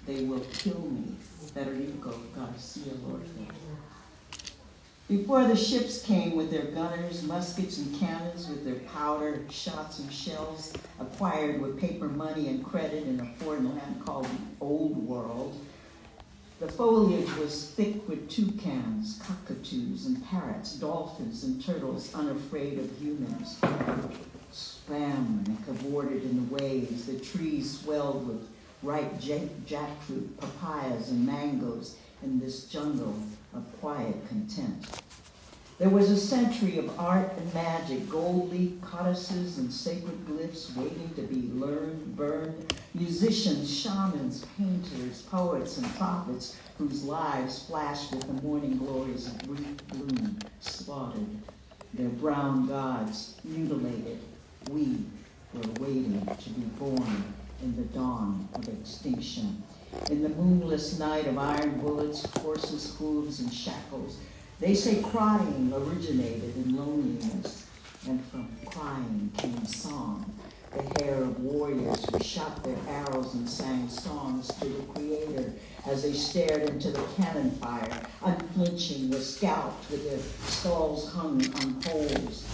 They will kill me. Federico Garcia Lorca. Before the ships came with their gunners, muskets and cannons, with their powder, shots and shells, acquired with paper money and credit in a foreign land called the Old World, the foliage was thick with toucans, cockatoos, and parrots, dolphins and turtles unafraid of humans. Swam and cavorted in the waves. The trees swelled with ripe jackfruit, papayas, and mangoes in this jungle of quiet content. There was a century of art and magic, gold leaf codices and sacred glyphs waiting to be learned, burned, musicians, shamans, painters, poets, and prophets whose lives flashed with the morning glories of brief bloom, slaughtered, their brown gods mutilated. We were waiting to be born in the dawn of extinction. In the moonless night of iron bullets, horses' hooves, and shackles, they say crying originated in loneliness, and from crying came song, the hair of warriors who shot their arrows and sang songs to the Creator as they stared into the cannon fire, unflinching, were scalped with their skulls hung on poles.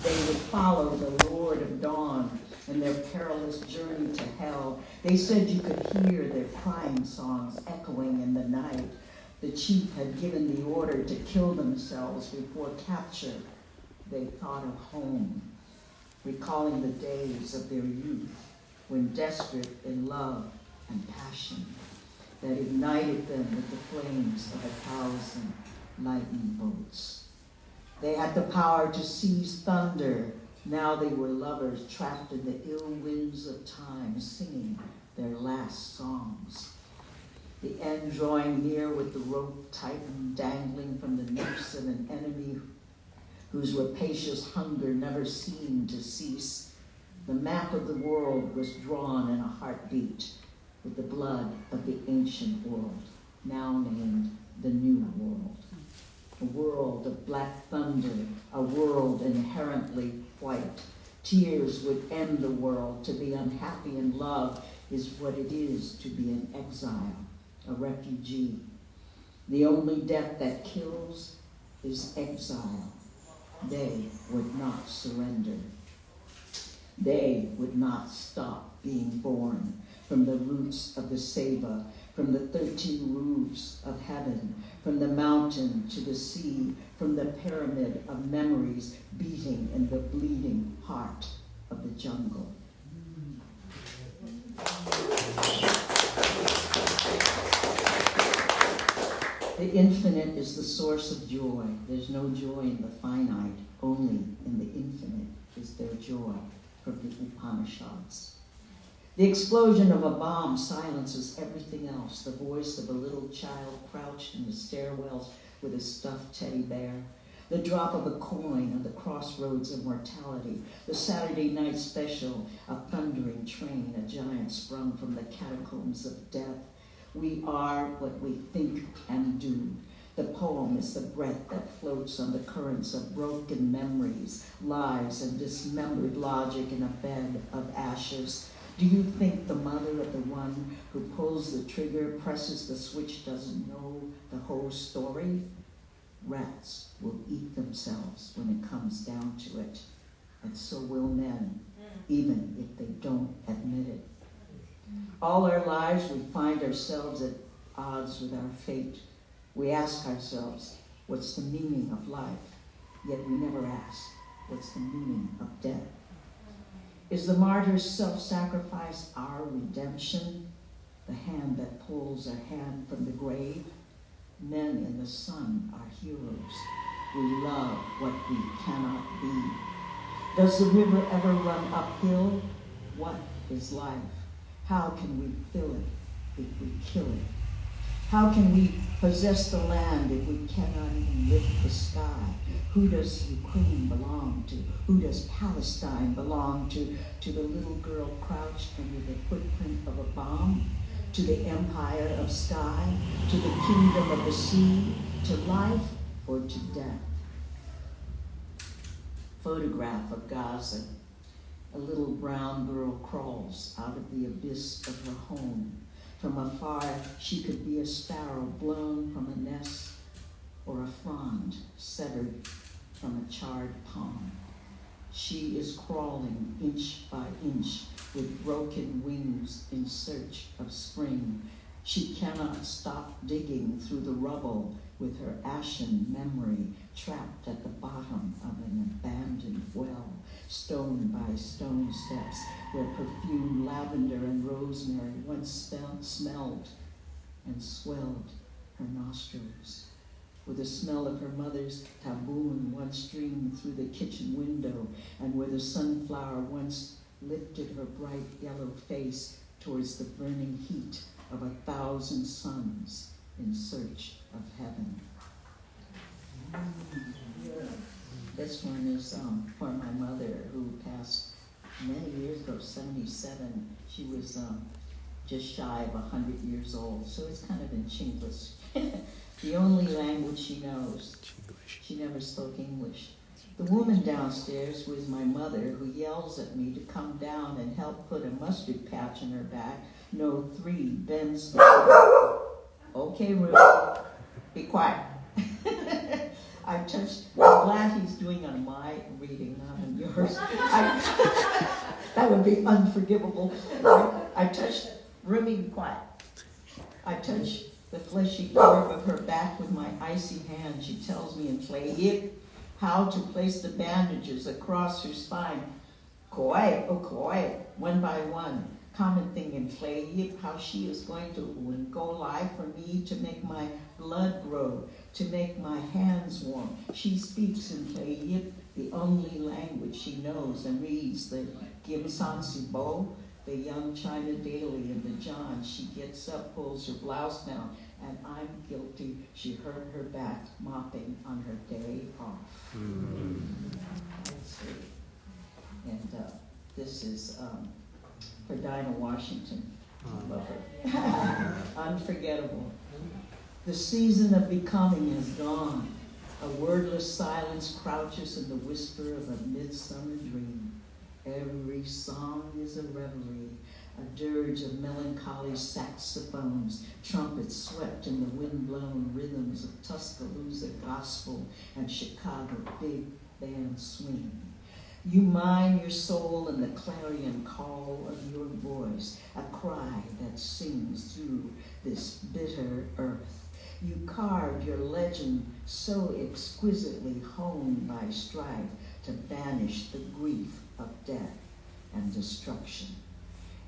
They would follow the Lord of Dawn in their perilous journey to hell. They said you could hear their crying songs echoing in the night. The chief had given the order to kill themselves before capture. They thought of home, recalling the days of their youth, when desperate in love and passion, that ignited them with the flames of 1,000 lightning bolts. They had the power to seize thunder. Now they were lovers trapped in the ill winds of time, singing their last songs. The end drawing near with the rope tightened, dangling from the noose of an enemy whose rapacious hunger never seemed to cease. The map of the world was drawn in a heartbeat with the blood of the ancient world, now named the New World. A world of black thunder, a world inherently white. Tears would end the world. To be unhappy in love is what it is to be an exile, a refugee. The only death that kills is exile. They would not surrender. They would not stop being born from the roots of the Seva, from the 13 roofs of heaven, from the mountain to the sea, from the pyramid of memories beating in the bleeding heart of the jungle. The infinite is the source of joy. There's no joy in the finite, only in the infinite is there joy, from the Upanishads. The explosion of a bomb silences everything else. The voice of a little child crouched in the stairwells with a stuffed teddy bear. The drop of a coin on the crossroads of mortality. The Saturday night special, a thundering train, a giant sprung from the catacombs of death. We are what we think and do. The poem is the breath that floats on the currents of broken memories, lives, and dismembered logic in a bed of ashes. Do you think the mother of the one who pulls the trigger, presses the switch, doesn't know the whole story? Rats will eat themselves when it comes down to it, and so will men, even if they don't admit it. All our lives we find ourselves at odds with our fate. We ask ourselves, what's the meaning of life? Yet we never ask, what's the meaning of death? Is the martyr's self-sacrifice our redemption? The hand that pulls our hand from the grave? Men in the sun are heroes. We love what we cannot be. Does the river ever run uphill? What is life? How can we fill it if we kill it? How can we possess the land if we cannot even lift the sky? Who does Ukraine belong to? Who does Palestine belong to? To the little girl crouched under the footprint of a bomb? To the empire of sky? To the kingdom of the sea? To life or to death? Photograph of Gaza. A little brown girl crawls out of the abyss of her home. From afar, she could be a sparrow blown from a nest or a frond severed from a charred palm. She is crawling inch by inch with broken wings in search of spring. She cannot stop digging through the rubble with her ashen memory trapped at the bottom of an abandoned well, stone by stone steps where perfumed lavender and rosemary once smelled and swelled her nostrils. Where the smell of her mother's taboon once streamed through the kitchen window, and where the sunflower once lifted her bright yellow face towards the burning heat of 1,000 suns in search of heaven. This one is for my mother, who passed many years ago, 77. She was just shy of 100 years old, so it's kind of in Chinglish. The only language she knows. She never spoke English. The woman downstairs was my mother, who yells at me to come down and help put a mustard patch in her back. No, 3 bends. Okay, Ruth, be quiet. I'm glad he's doing on my reading, not on yours. That would be unforgivable. I touched, Rumi, be quiet. I touched the fleshy curve of her back with my icy hand. She tells me in Tlayip how to place the bandages across her spine. Quiet, oh quiet, one by one. Commenting in Tlayip how she is going to go live for me to make my blood grow, to make my hands warm. She speaks in Tlayip, the only language she knows, and reads the Gimsan Sibo, the Young China Daily, and the John. She gets up, pulls her blouse down, and I'm guilty. She hurt her back mopping on her day off. Let's see. And this is for Dinah Washington. Love her. Unforgettable. The season of becoming is gone. A wordless silence crouches in the whisper of a midsummer dream. Every song is a reverie, a dirge of melancholy saxophones, trumpets swept in the wind-blown rhythms of Tuscaloosa gospel and Chicago big band swing. You mine your soul in the clarion call of your voice, a cry that sings through this bitter earth. You carved your legend so exquisitely honed by strife to banish the grief of death and destruction.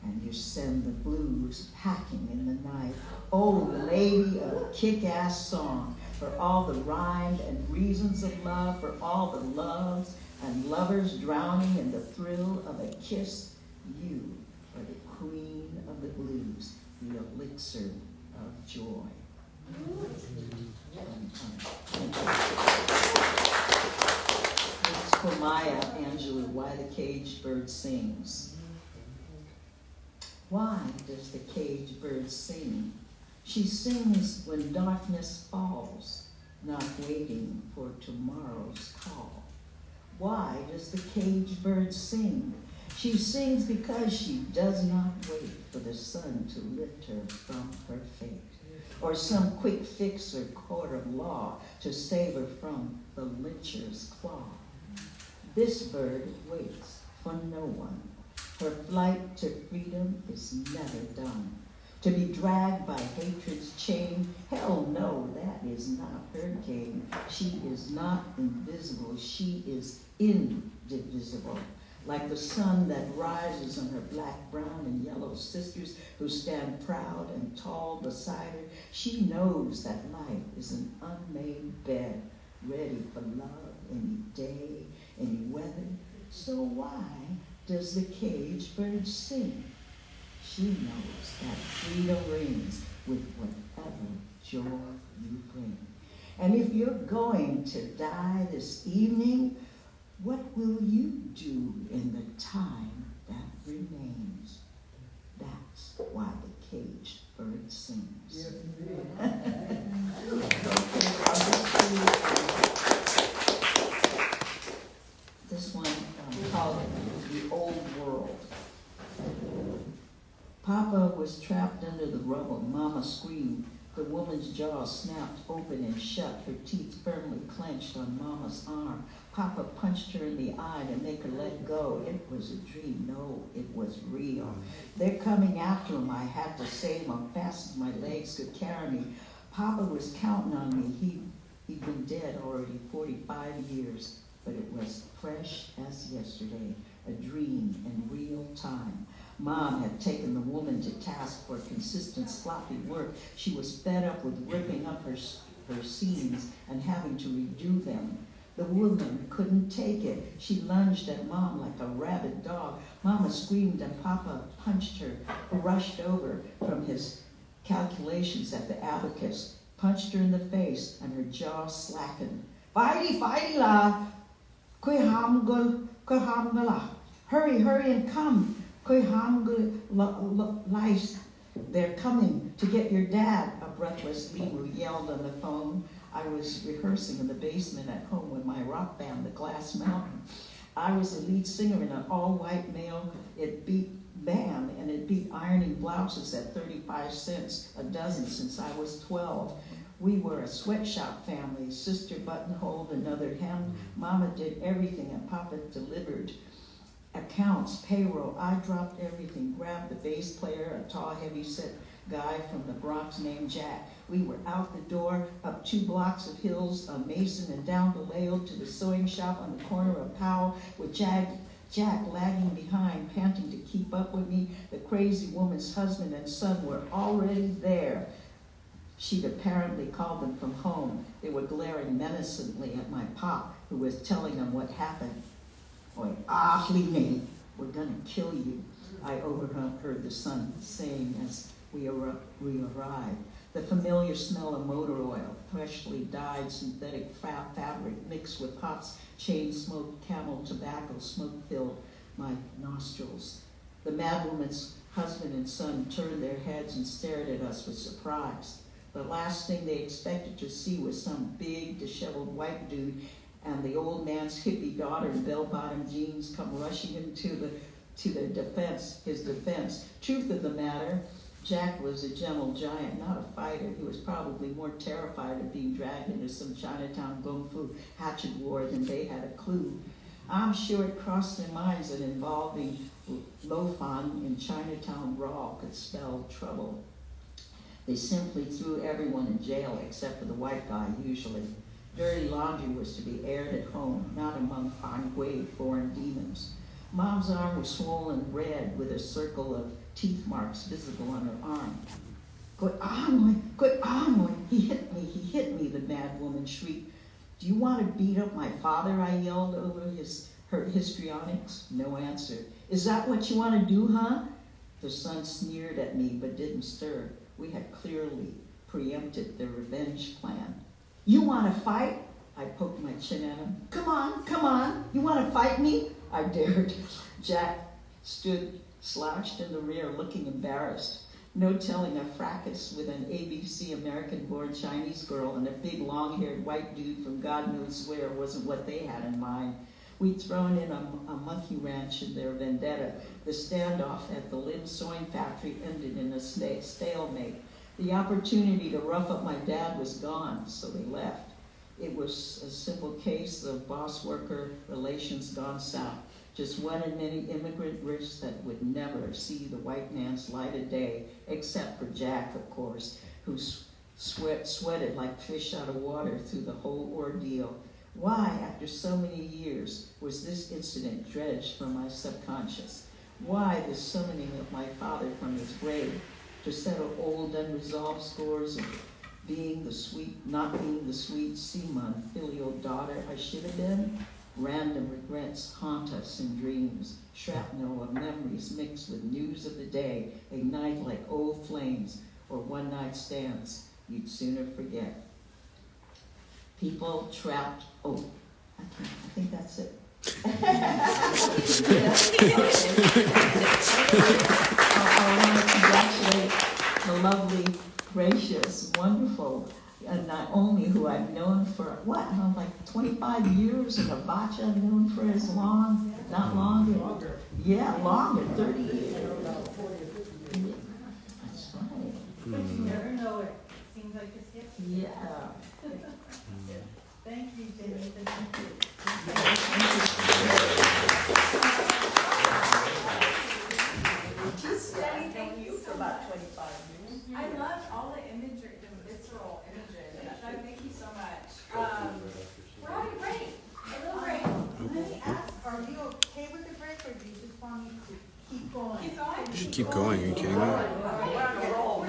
And you send the blues packing in the night. Oh, lady of kick-ass song, for all the rhyme and reasons of love, for all the loves and lovers drowning in the thrill of a kiss, you are the queen of the blues, the elixir of joy. It's for Maya Angelou, Why the Caged Bird Sings. Why does the caged bird sing? She sings when darkness falls, not waiting for tomorrow's call. Why does the caged bird sing? She sings because she does not wait for the sun to lift her from her fate, or some quick fix or court of law to save her from the lyncher's claw. This bird waits for no one. Her flight to freedom is never done. To be dragged by hatred's chain, hell no, that is not her game. She is not invisible, she is indivisible. Like the sun that rises on her black, brown, and yellow sisters who stand proud and tall beside her, she knows that life is an unmade bed, ready for love any day, any weather. So why does the caged bird sing? She knows that freedom rings with whatever joy you bring. And if you're going to die this evening, what will you do in the time that remains? That's why the caged bird sings. Yes. This one called The Old World. Papa was trapped under the rug rubble. Mama screamed. The woman's jaw snapped open and shut, her teeth firmly clenched on Mama's arm. Papa punched her in the eye to make her let go. It was a dream. No, it was real. They're coming after him. I had to save him fast as my legs could carry me. Papa was counting on me. He'd been dead already 45 years, but it was fresh as yesterday, a dream in real time. Mom had taken the woman to task for consistent sloppy work. She was fed up with ripping up her seams and having to redo them. The woman couldn't take it. She lunged at Mom like a rabid dog. Mama screamed and Papa punched her, rushed over from his calculations at the abacus, punched her in the face, and her jaw slackened. Fighty la! Hurry and come! They're coming to get your dad, a breathless Limu yelled on the phone. I was rehearsing in the basement at home with my rock band, the Glass Mountain. I was the lead singer in an all-white male band, and it beat ironing blouses at 35 cents a dozen since I was 12. We were a sweatshop family. Sister buttonholed another hem. Mama did everything, and Papa delivered accounts, payroll. I dropped everything, grabbed the bass player, a tall, heavy-set guy from the Bronx named Jack. We were out the door, up 2 blocks of hills, a Mason, and down Vallejo to the sewing shop on the corner of Powell, with Jack lagging behind, panting to keep up with me. The crazy woman's husband and son were already there. She'd apparently called them from home. They were glaring menacingly at my pop, who was telling them what happened. Leave me, we're gonna kill you, I overheard the son saying as we arrived. The familiar smell of motor oil, freshly dyed synthetic fabric mixed with Pop's chain smoke, Camel tobacco smoke filled my nostrils. The madwoman's husband and son turned their heads and stared at us with surprise. The last thing they expected to see was some big, disheveled white dude and the old man's hippie daughter in bell-bottom jeans come rushing into his defense. Truth of the matter, Jack was a gentle giant, not a fighter. He was probably more terrified of being dragged into some Chinatown kung fu hatchet war than they had a clue. I'm sure it crossed their minds that involving Lofan in Chinatown brawl could spell trouble. They simply threw everyone in jail except for the white guy, usually. Dirty laundry was to be aired at home, not among Hangui foreign demons. Mom's arm was swollen red with a circle of teeth marks visible on her arm. Good on, he hit me, the mad woman shrieked. Do you want to beat up my father? I yelled over her histrionics. No answer. Is that what you want to do, huh? The son sneered at me but didn't stir. We had clearly preempted their revenge plan. You want to fight? I poked my chin at him. Come on. You want to fight me? I dared. Jack stood slouched in the rear, looking embarrassed. No telling a fracas with an ABC American-born Chinese girl and a big long-haired white dude from God knows where wasn't what they had in mind. We'd thrown in a monkey wrench in their vendetta. The standoff at the Lim sewing factory ended in a stalemate. The opportunity to rough up my dad was gone, so they left. It was a simple case of boss-worker relations gone south. Just one in many immigrant risks that would never see the white man's light of day, except for Jack, of course, who sweated like fish out of water through the whole ordeal. Why, after so many years, was this incident dredged from my subconscious? Why the summoning of my father from his grave to settle old unresolved scores of not being the sweet Simon, filial daughter I should have been? Random regrets haunt us in dreams, shrapnel of memories mixed with news of the day, a night like old flames or one-night stands you'd sooner forget. People trapped, I think that's it. I want to congratulate the lovely, gracious, wonderful, and Naomi, who I've known for, like 25 years, and Avacha I've known for as long, not longer. Longer. Yeah, longer, 30 years. That's right. You never know it. Seems like it's hit. Yeah. Thank you, Jenny. Thank you. Jenny, thank you for about 25 years. I loved all the imagery, the visceral images. Thank you so much. We're having a break. A little break. Let me ask, are you okay with the break, or do you just want me to keep going? Keep going. You should keep going. Are you kidding me? We're on a roll.